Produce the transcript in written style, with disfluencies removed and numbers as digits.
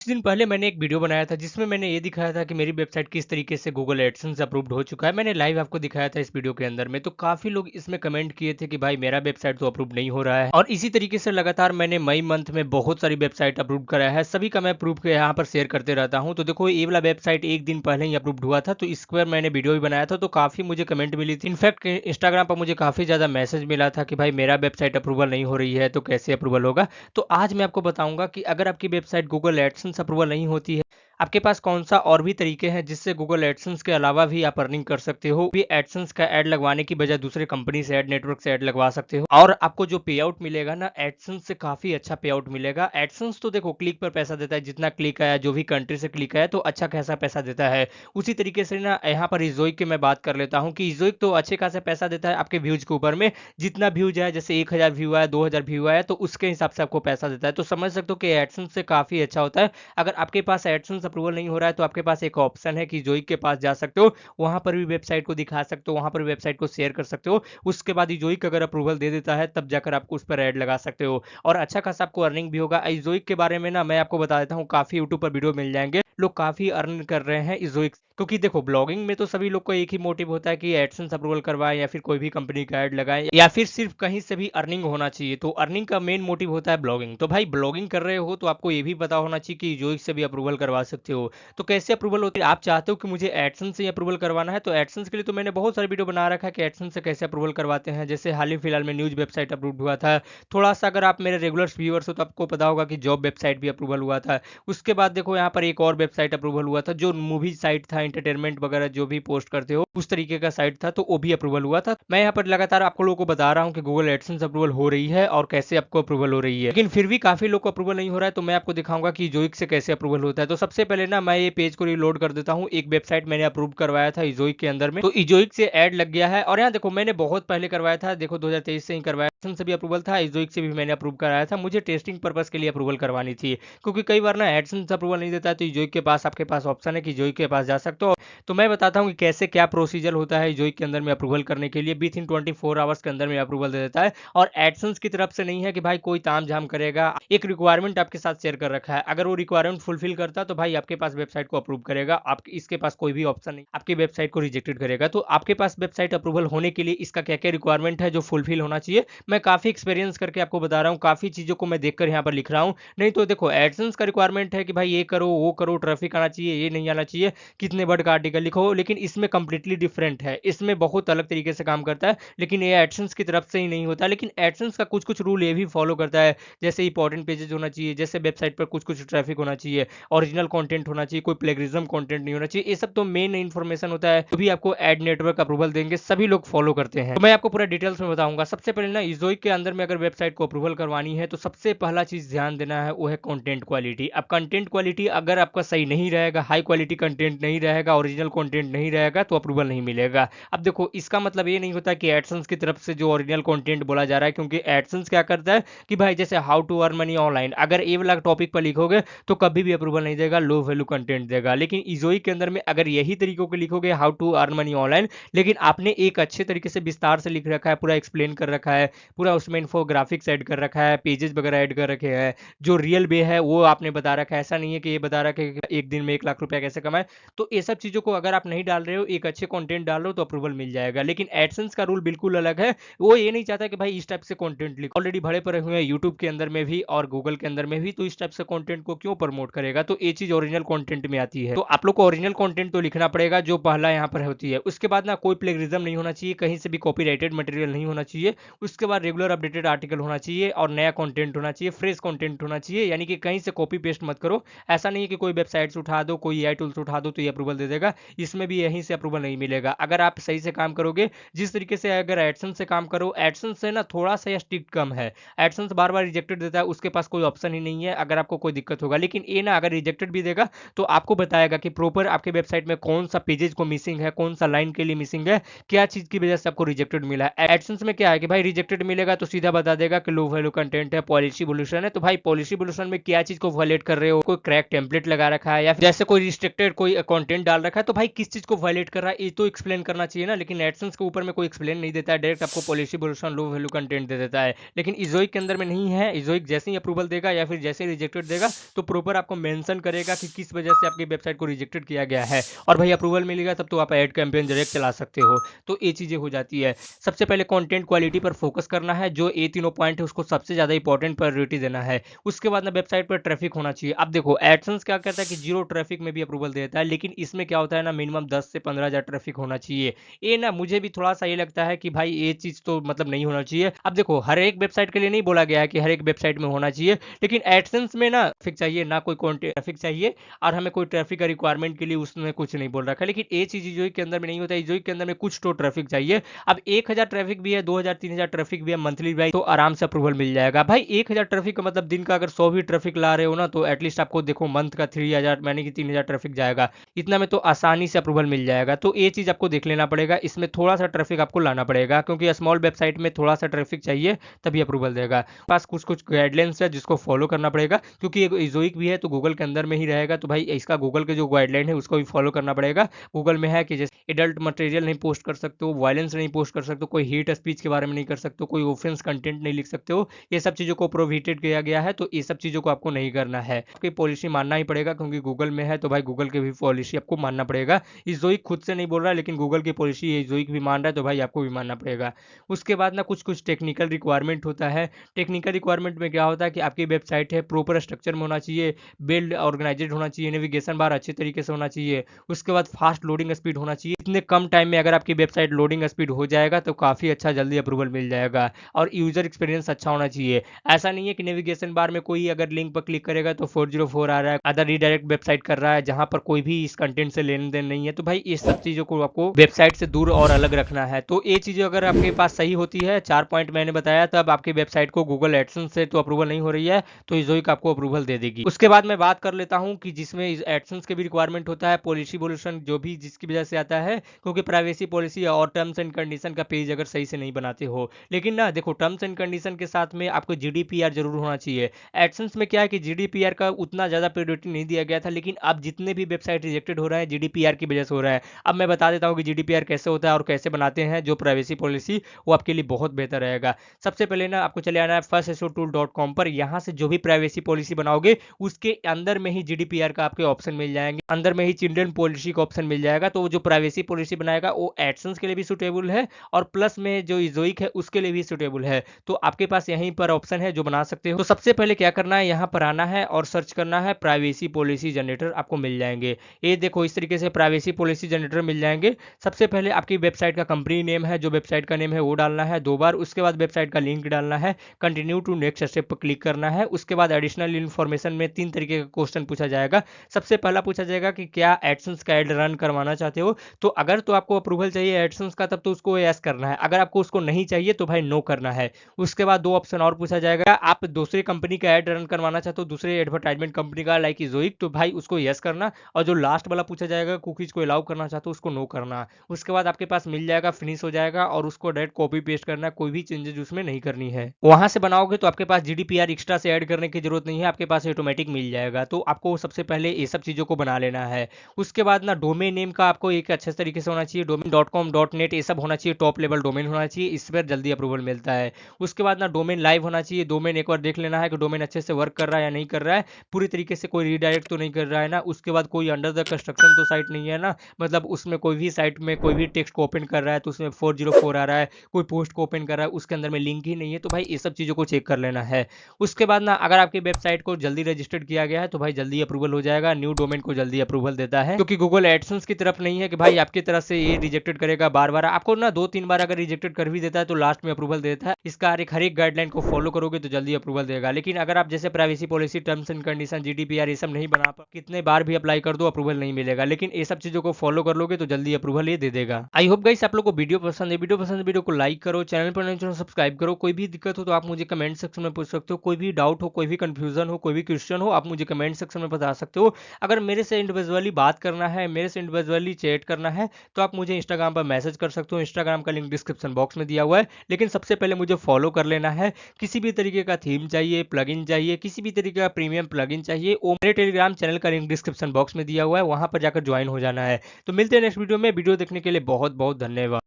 कुछ दिन पहले मैंने एक वीडियो बनाया था जिसमें मैंने ये दिखाया था कि मेरी वेबसाइट किस तरीके से गूगल एडसेंस अप्रूव्ड हो चुका है। मैंने लाइव आपको दिखाया था इस वीडियो के अंदर में, तो काफ़ी लोग इसमें कमेंट किए थे कि भाई मेरा वेबसाइट तो अप्रूव नहीं हो रहा है। और इसी तरीके से लगातार मैंने मई मंथ में बहुत सारी वेबसाइट अप्रूव कराया है, सभी का मैं प्रूफ यहाँ पर शेयर करते रहता हूँ। तो देखो ये वाला वेबसाइट एक दिन पहले ही अप्रूव्ड हुआ था, तो इस पर मैंने वीडियो भी बनाया था, तो काफ़ी मुझे कमेंट मिली थी। इनफैक्ट इंस्टाग्राम पर मुझे काफ़ी ज़्यादा मैसेज मिला था कि भाई मेरा वेबसाइट अप्रूवल नहीं हो रही है, तो कैसे अप्रूवल होगा। तो आज मैं आपको बताऊंगा कि अगर आपकी वेबसाइट गूगल एडसेंस अप्रूवल नहीं होती है, आपके पास कौन सा और भी तरीके हैं जिससे गूगल एडसेंस के अलावा भी आप अर्निंग कर सकते हो। भी एडसेंस का ऐड लगवाने की बजाय दूसरे कंपनी से ऐड नेटवर्क से ऐड लगवा सकते हो, और आपको जो पे आउट मिलेगा ना एडसेंस से काफी अच्छा पे आउट मिलेगा। एडसेंस तो देखो क्लिक पर पैसा देता है, जितना क्लिक आया जो भी कंट्री से क्लिक आया तो अच्छा खासा पैसा देता है। उसी तरीके से ना यहाँ पर इजोइक की मैं बात कर लेता हूँ कि इजोइक तो अच्छे खासा पैसा देता है आपके व्यूज के ऊपर में। जितना व्यूज आया, जैसे 1000 व्यू आया, 2000 व्यू आया, तो उसके हिसाब से आपको पैसा देता है। तो समझ सकते हो कि एडसेंस से काफी अच्छा होता है। अगर आपके पास एडसेंस अप्रूवल नहीं हो रहा है तो आपके पास एक ऑप्शन है कि जोइक के पास जा सकते हो, वहां पर भी वेबसाइट को दिखा सकते हो, वहां पर वेबसाइट को शेयर कर सकते हो। उसके बाद जोइक अगर अप्रूवल दे देता है तब जाकर आपको उस पर ऐड लगा सकते हो, और अच्छा खासा आपको अर्निंग भी होगा। जोइक के बारे में ना मैं आपको बता देता हूँ, काफी यूट्यूब पर वीडियो मिल जाएंगे, लोग काफी अर्न कर रहे हैं जोइक। क्योंकि देखो ब्लॉगिंग में तो सभी लोग को एक ही मोटिव होता है कि एडसेंस अप्रूवल करवाएं या फिर कोई भी कंपनी का ऐड लगाएं, या फिर सिर्फ कहीं से भी अर्निंग होना चाहिए। तो अर्निंग का मेन मोटिव होता है ब्लॉगिंग। तो भाई ब्लॉगिंग कर रहे हो तो आपको ये भी पता होना चाहिए कि जोइक से भी अप्रूवल करवा सकते हो। तो कैसे अप्रूवल होती है, आप चाहते हो कि मुझे एडसेंस से अप्रूवल करवाना है, तो एडसेंस के लिए तो मैंने बहुत सारे वीडियो बना रखा है कि एडसेंस से कैसे अप्रूवल करवाते हैं। जैसे हाल ही फिलहाल में न्यूज वेबसाइट अप्रूव हुआ था। थोड़ा सा अगर आप मेरे रेगुलर व्यूअर्स हो तो आपको पता होगा कि जॉब वेबसाइट भी अप्रूवल हुआ था। उसके बाद देखो यहाँ पर एक और वेबसाइट अप्रूवल हुआ था, जो मूवी साइट था, एंटरटेनमेंट वगैरह जो भी पोस्ट करते हो उस तरीके का साइट था, तो वो भी अप्रूवल हुआ था। मैं यहाँ पर लगातार आपको लोगों को बता रहा हूँ कि गूगल एडसेंस अप्रूवल हो रही है और कैसे आपको अप्रूवल हो रही है। लेकिन फिर भी काफी लोग को अप्रूवल नहीं हो रहा है, तो मैं आपको दिखाऊंगा कि जोइक से कैसे अप्रूवल होता है। तो सबसे पहले ना मैं ये पेज को रिलोड कर देता हूँ। एक वेबसाइट मैंने अप्रूव करवाया था इजोइक के अंदर में, तो इजोइक से ऐड लग गया है। और यहाँ देखो मैंने बहुत पहले करवाया था, देखो 2023 से ही करवाया, से भी अप्रूवल था, इजोइक से भी मैंने अप्रूव कराया था। मुझे टेस्टिंग पर्पस के लिए अप्रूवल करवानी थी, क्योंकि कई बार ना एडसेंस अप्रूवल नहीं देता है, तो जोइक के पास आपके पास ऑप्शन है कि जोइक के पास जा सकते हो। तो मैं बताता हूँ कि कैसे क्या प्रोसीजर होता है जोइक के अंदर में अप्रूवल करने के लिए। विथ इन 24 आवर्स के अंदर में अप्रूवल दे देता है, और एडसेंस की तरफ से नहीं है कि भाई कोई ताम झाम करेगा। एक रिक्वायरमेंट आपके साथ शेयर कर रखा है, अगर वो रिक्वायरमेंट फुलफिल करता तो भाई आपके पास वेबसाइट को अप्रूव करेगा। आप इसके पास कोई भी ऑप्शन नहीं, आपकी वेबसाइट को रिजेक्टेड करेगा। तो आपके पास वेबसाइट अप्रूवल होने के लिए इसका क्या क्या रिक्वायरमेंट है जो फुलफिल होना चाहिए, मैं काफी एक्सपीरियंस करके आपको बता रहा हूँ, काफी चीजों को मैं देखकर यहाँ पर लिख रहा हूँ। नहीं तो देखो एडसेंस का रिक्वायरमेंट है कि भाई ये करो वो करो, ट्रैफिक आना चाहिए, ये नहीं आना चाहिए, कितने वर्ड का आर्टिकल लिखो, लेकिन इसमें कंप्लीटली डिफरेंट है, इसमें बहुत अलग तरीके से काम करता है। लेकिन ये एडसेंस की तरफ से ही नहीं होता, लेकिन एडसेंस का कुछ कुछ रूल ये भी फॉलो करता है। जैसे इंपॉर्टेंट पेजेस होना चाहिए, जैसे वेबसाइट पर कुछ कुछ ट्रैफिक होना चाहिए, ओरिजिनल कंटेंट होना चाहिए, कोई प्लेगरिज्म कंटेंट नहीं होना चाहिए। ये सब तो मेन इन्फॉर्मेशन होता है, जो भी आपको एड नेटवर्क अप्रूवल देंगे सभी लोग फॉलो करते हैं। तो मैं आपको पूरा डिटेल्स में बताऊंगा। सबसे पहले ना इजोइक के अंदर में अगर वेबसाइट को अप्रूवल करवानी है तो सबसे पहला चीज ध्यान देना है वो है कंटेंट क्वालिटी। अब कंटेंट क्वालिटी अगर आपका सही नहीं रहेगा, हाई क्वालिटी कंटेंट नहीं रहेगा, ओरिजिनल कंटेंट नहीं रहेगा, तो अप्रूवल नहीं मिलेगा। अब देखो इसका मतलब ये नहीं होता कि एडसेंस की तरफ से जो ओरिजिनल कंटेंट बोला जा रहा है, क्योंकि एडसेंस क्या करता है कि भाई जैसे how to earn money online, अगर ये वाला टॉपिक पर लिखोगे तो कभी भी अप्रूवल नहीं देगा, लो वैल्यू कंटेंट देगा। लेकिन इजोई के अंदर में अगर यही तरीकों को लिखोगे how to earn money online, लेकिन आपने एक अच्छे तरीके से विस्तार से लिख रखा है, पूरा एक्सप्लेन कर रखा है, पूरा उसमें इन्फोग्राफिक्स ऐड कर रखा है, पेजेस वगैरह ऐड कर रखे हैं, जो रियल वे है वो आपने बता रखा है। ऐसा नहीं है कि ये बता रखा है कि एक दिन में 1 लाख रुपया कैसे कमाए। तो ये सब चीजों को अगर आप नहीं डाल रहे हो, एक अच्छे कंटेंट डाल रहे हो, तो अप्रूवल मिल जाएगा। लेकिन एडसेंस का रूल बिल्कुल अलग है, वो ये नहीं चाहता कि भाई इस टाइप से कंटेंट लिखो, ऑलरेडी भरे पड़े हुए हैं यूट्यूब के अंदर में भी और गूगल के अंदर में भी, तो इस टाइप से कंटेंट को क्यों प्रमोट करेगा। तो ये चीज ओरिजिनल कंटेंट में आती है, तो आप लोग को ओरिजिनल कंटेंट तो लिखना पड़ेगा जो पहला यहाँ पर होती है। उसके बाद ना कोई प्लेगरिज्म नहीं होना चाहिए, कहीं से भी कॉपीराइटेड मटेरियल नहीं होना चाहिए। उसके बाद रेगुलर अपडेटेड आर्टिकल होना चाहिए, और नया कंटेंट होना चाहिए, फ्रेश कंटेंट होना चाहिए, यानी कि कहीं से कॉपी पेस्ट मत करो। ऐसा नहीं है कि कोई वेबसाइट से उठा दो, कोई एआई टूल से उठा दो तो ये अप्रूवल दे देगा, इसमें भी यहीं से अप्रूवल नहीं मिलेगा। अगर आप सही से काम करोगे, जिस तरीके से अगर एडसेंस से काम करो, एडसेंस से ना थोड़ा सा स्ट्रिक्ट कम है, एडसेंस बार बार रिजेक्टेड देता है, उसके पास कोई ऑप्शन ही नहीं है अगर आपको कोई दिक्कत होगा। लेकिन ये ना अगर रिजेक्टेड भी देगा तो आपको बताएगा कि प्रॉपर आपके वेबसाइट में कौन सा पेजेस को मिसिंग है, कौन सा लाइन के लिए मिसिंग है, क्या चीज की वजह से आपको रिजेक्टेड मिला है। एडसेंस में क्या है कि भाई रिजेक्टेड मिलेगा तो सीधा बता देगा कि लो वैल्यू कंटेंट है, पॉलिसी वोल्यूशन है। तो भाई पॉलिसी वोल्यूशन में क्या चीज को वायलेट कर रहे हो, कोई क्रैक टेम्पलेट लगा रखा है या फिर जैसे कोई रिस्ट्रिक्टेड कोई कंटेंट डाल रखा है, तो भाई किस चीज को वायलेट कर रहा है ये तो एक्सप्लेन करना चाहिए ना। लेकिन एडसेंस के ऊपर में कोई एक्सप्लेन नहीं देता है, डायरेक्ट आपको पॉलिसी बोल्यूशन लो वैल्यू कंटेंट दे देता है। लेकिन इजोइक के अंदर में नहीं है। इजोइक जैसे ही अप्रूवल देगा या फिर जैसे ही रिजेक्टेड देगा तो प्रॉपर आपको मेंशन करेगा कि किस वजह से आपकी वेबसाइट को रिजेक्टेड किया गया है, और भाई अप्रूवल मिलेगा तब तो आप एड कैंपेन डायरेक्ट चला सकते हो। तो ये चीजें हो जाती है। सबसे पहले कंटेंट क्वालिटी पर फोकस करना है, जो ये तीनों पॉइंट है उसको सबसे ज्यादा इंपॉर्टेंट प्रायोरिटी देना है। उसके बाद ना वेबसाइट पर ट्रैफिक होना चाहिए। अब देखो एडसेंस क्या कहता है कि जीरो ट्रैफिक में भी अप्रूवल देता है, लेकिन इसमें क्या होता है ना, मिनिमम 10 से 15,000 ट्रैफिक होना चाहिए। ये ना मुझे भी थोड़ा सा ये लगता है कि भाई ये चीज तो मतलब नहीं होना चाहिए। अब देखो हर एक वेबसाइट के लिए नहीं बोला गया है कि हर एक वेबसाइट में होना चाहिए, लेकिन एडसेंस में ना ट्रैफिक चाहिए, ना कोई ट्रैफिक चाहिए, और हमें कोई ट्रैफिक का रिक्वायरमेंट के लिए उसने कुछ नहीं बोल रखा है। लेकिन ये चीज इजोइक के अंदर में नहीं होता है। इजोइक के अंदर में कुछ तो ट्रैफिक चाहिए। अब 1,000 ट्रैफिक भी है, 2,000 3,000 ट्रैफिक भी है मंथली भाई, तो आराम से अप्रूवल मिल जाएगा भाई। 1,000 ट्रैफिक का मतलब दिन का अगर 100 भी ट्रैफिक ला रहे हो ना, तो एटलीस्ट आपको देखो मंथ का 3,000 यानी कि 3,000 ट्रैफिक जाएगा। इतना में तो आसानी से अप्रूवल मिल जाएगा। तो ये चीज आपको देख लेना पड़ेगा, इसमें थोड़ा सा ट्रैफिक आपको लाना पड़ेगा, क्योंकि स्मॉल वेबसाइट में थोड़ा सा ट्रैफिक चाहिए तभी अप्रूवल देगा। पास कुछ कुछ गाइडलाइंस है जिसको फॉलो करना पड़ेगा, क्योंकि इजोइक भी है तो गूगल के अंदर में ही रहेगा, तो भाई इसका गूगल के जो गाइडलाइन है उसको भी फॉलो करना पड़ेगा। गूगल में है कि जैसे एडल्ट मटेरियल नहीं पोस्ट कर सकते हो, वायलेंस नहीं पोस्ट कर सकते हो, कोई हीट स्पीच के बारे में नहीं कर सकते हो, कोई ऑफेंस कंटेंट नहीं लिख सकते हो, ये सब चीजों को प्रोहिबिटेड किया गया है। तो ये सब चीजों को आपको नहीं करना है, आपकी पॉलिसी मानना ही पड़ेगा, क्योंकि गूगल में है तो भाई गूगल की भी पॉलिसी आपको मानना पड़ेगा। इजोइक खुद से नहीं बोल रहा है, लेकिन गूगल की पॉलिसी इजोइक भी मान रहा है, तो भाई आपको भी मानना पड़ेगा। उसके बाद ना कुछ कुछ टेक्निकल रिक्वायरमेंट होता है। टेक्निकल रिक्वायरमेंट में क्या होता है कि आपकी वेबसाइट है प्रॉपर स्ट्रक्चर में होना चाहिए, बिल्ड ऑर्गेनाइज्ड होना चाहिए, नेविगेशन बार अच्छे तरीके से होना चाहिए, उसके बाद फास्ट लोडिंग स्पीड होना चाहिए। इतने कम टाइम में अगर आपकी वेबसाइट लोडिंग स्पीड हो जाएगा तो काफी अच्छा जल्दी अप्रूवल मिल जाएगा। और यूजर एक्सपीरियंस अच्छा होना चाहिए। ऐसा नहीं है कि नेविगेशन बार में कोई अगर लिंक पर क्लिक करेगा तो 404 आ रहा है, अदर रीडायरेक्ट वेबसाइट कर रहा है जहां पर कोई भी इस कंटेंट से लेन देन नहीं है। तो भाई इस सब चीजों को आपको वेबसाइट से दूर और अलग रखना है। तो ये चीजें अगर आपके पास सही होती है, 4 पॉइंट मैंने बताया, तब आपकी वेबसाइट को गूगल एडसेंस से तो अप्रूवल नहीं हो रही है, तो इजोइक आपको अप्रूवल दे देगी। उसके बाद मैं बात कर लेता हूं कि जिसमें एडसेंस के भी रिक्वायरमेंट होता है, पॉलिसी वोल्यूशन जो भी जिसकी वजह से आता है, क्योंकि प्राइवेसी पॉलिसी और टर्म्स एंड कंडीशन का पेज अगर सही से नहीं बनाते हो। लेकिन ना देखो टर्म्स एंड कंडीशन के साथ में आपको जीडीपीआर जरूर होना चाहिए। एडसेंस में क्या है कि जीडीपीआर का उतना ज्यादा प्रायोरिटी नहीं दिया गया था, लेकिन अब जितने भी वेबसाइट रिजेक्टेड हो रहे हैं जीडीपीआर की वजह से हो रहा है। अब मैं बता देता हूं कि जीडीपीआर कैसे होता है और कैसे बनाते हैं जो प्राइवेसी पॉलिसी, वो आपके लिए बहुत बेहतर रहेगा। सबसे पहले ना आपको चले आना है firstsotool.com पर। यहां से जो भी प्राइवेसी पॉलिसी बनाओगे उसके अंदर में ही जीडीपीआर का आपके ऑप्शन मिल जाएंगे, अंदर में ही चिल्ड्रन पॉलिसी का ऑप्शन मिल जाएगा। तो जो प्राइवेसी पॉलिसी बनाएगा वो एडसेंस के लिए भी सुटेबल है, और प्लस में जो इजोइक है उसके लिए भी सुटेबल है। तो आपके पास यहीं पर ऑप्शन है जो बना सकते हो। तो सबसे पहले क्या करना है, यहाँ पर आना है और सर्च करना है प्राइवेसी पॉलिसी जनरेटर, आपको मिल जाएंगे। ये देखो इस तरीके से प्राइवेसी पॉलिसी जनरेटर मिल जाएंगे। सबसे पहले आपकी वेबसाइट का कंपनी नेम है, जो वेबसाइट का नेम है वो डालना है 2 बार। उसके बाद वेबसाइट का लिंक डालना है, कंटिन्यू टू नेक्स्ट स्टेप पर क्लिक करना है। उसके बाद एडिशनल इन्फॉर्मेशन में 3 तरीके का क्वेश्चन पूछा जाएगा। सबसे पहला पूछा जाएगा कि क्या एडसेंस का एड रन करवाना चाहते हो। तो अगर तो आपको अप्रूवल चाहिए एडसेंस का तब तो उसको यस करना है, अगर आपको उसको नहीं चाहिए तो भाई नो करना है। उसके बाद 2 ऑप्शन और पूछा जाएगा, आप दूसरी कंपनी का एड रन करवाना चाहते हो, दूसरे एडवर्टाइजमेंट कंपनी का लाइक इजोइक, तो भाई उसको यस करना। और जो लास्ट वाला पूछा जाएगा कुकीज को अलाउ करना चाहते हो उसको नो करना। उसके बाद आपके पास मिल जाएगा, फिनिश हो जाएगा, और उसको डायरेक्ट कॉपी पेस्ट करना, कोई भी चेंजेस उसमें नहीं करनी है। वहां से बनाओगे तो आपके पास जीडीपीआर एक्स्ट्रा से ऐड करने की जरूरत नहीं है, आपके पास ऑटोमेटिक मिल जाएगा। तो आपको सबसे पहले ये सब चीजों को बना लेना है। उसके बाद ना डोमेन नेम का आपको एक अच्छे तरीके से होना चाहिए, डोमेन .com .net ये सब होना चाहिए, टॉप लेवल डोमेन होना चाहिए, इस पर जल्दी अप्रूवल मिलता है। उसके बाद ना डोमेन लाइव होना चाहिए, डोमेन एक बार देख लेना है कि डोमेन अच्छे से वर्क कर रहा है या नहीं कर रहा है, पूरी तरीके से कोई रीडायरेक्ट तो नहीं कर रहा है ना। उसके बाद कोई अंडर द कंस्ट्रक्शन तो साइट नहीं है ना, मतलब उसमें कोई भी साइट में कोई भी टेक्स्ट को ओपन कर रहा है तो उसमें 404 आ रहा है, कोई पोस्ट को ओपन कर रहा है उसके अंदर में लिंक ही नहीं है। तो भाई ये सब चीजों को चेक कर लेना है। उसके बाद ना अगर आपकी वेबसाइट को जल्दी रजिस्टर्ड किया गया है तो भाई जल्दी अप्रूवल हो जाएगा, न्यू डोमेन को जल्दी अप्रूवल देता है, क्योंकि गूगल एडसेंस की तरफ नहीं है कि भाई आपकी तरफ से ये रिजेक्टेड करेगा बार बार। आपको ना 2-3 बार अगर रिजेक्टेड कर भी देता है तो लास्ट में अप्रूवल देता है। इसका हर एक गाइडलाइन को फॉलो करोगे तो जल्दी अप्रूवल देगा। लेकिन अगर आप जैसे privacy policy terms and condition GDPR ये सब नहीं बना पा, कितने बार भी अप्लाई कर दो अप्रूवल नहीं मिलेगा। लेकिन ये सब चीजों को फॉलो कर लोगे तो जल्दी अप्रूवल ये दे देगा। आई होप गाइस आप लोग को वीडियो पसंद है, वीडियो को लाइक करो, चैनल पर नए चैनल सब्सक्राइब करो। कोई भी दिक्कत हो तो आप मुझे कमेंट सेक्शन में पूछ सकते हो, कोई भी डाउट हो, कोई भी कंफ्यूजन हो, कोई भी क्वेश्चन हो, आप मुझे कमेंट सेक्शन में बता सकते हो। अगर मेरे से इंडिविजुअली बात करना है, मेरे से इंडिविजुअली चैट करना है तो आप मुझे इंस्टाग्राम पर मैसेज कर सकते हो, इंस्टाग्राम का लिंक डिस्क्रिप्शन बॉक्स में दिया हुआ है। लेकिन सबसे पहले मुझे फॉलो कर लेना है। किसी भी तरीके का थीम चाहिए, प्लगइन चाहिए, किसी भी तरीके का प्रीमियम प्लगइन चाहिए, वो मेरे टेलीग्राम टेलीग्राम चैनल का लिंक डिस्क्रिप्शन बॉक्स में दिया हुआ है, वहां पर जाकर ज्वाइन हो जाना है। तो मिलते हैं नेक्स्ट वीडियो में। वीडियो देखने के लिए बहुत बहुत धन्यवाद।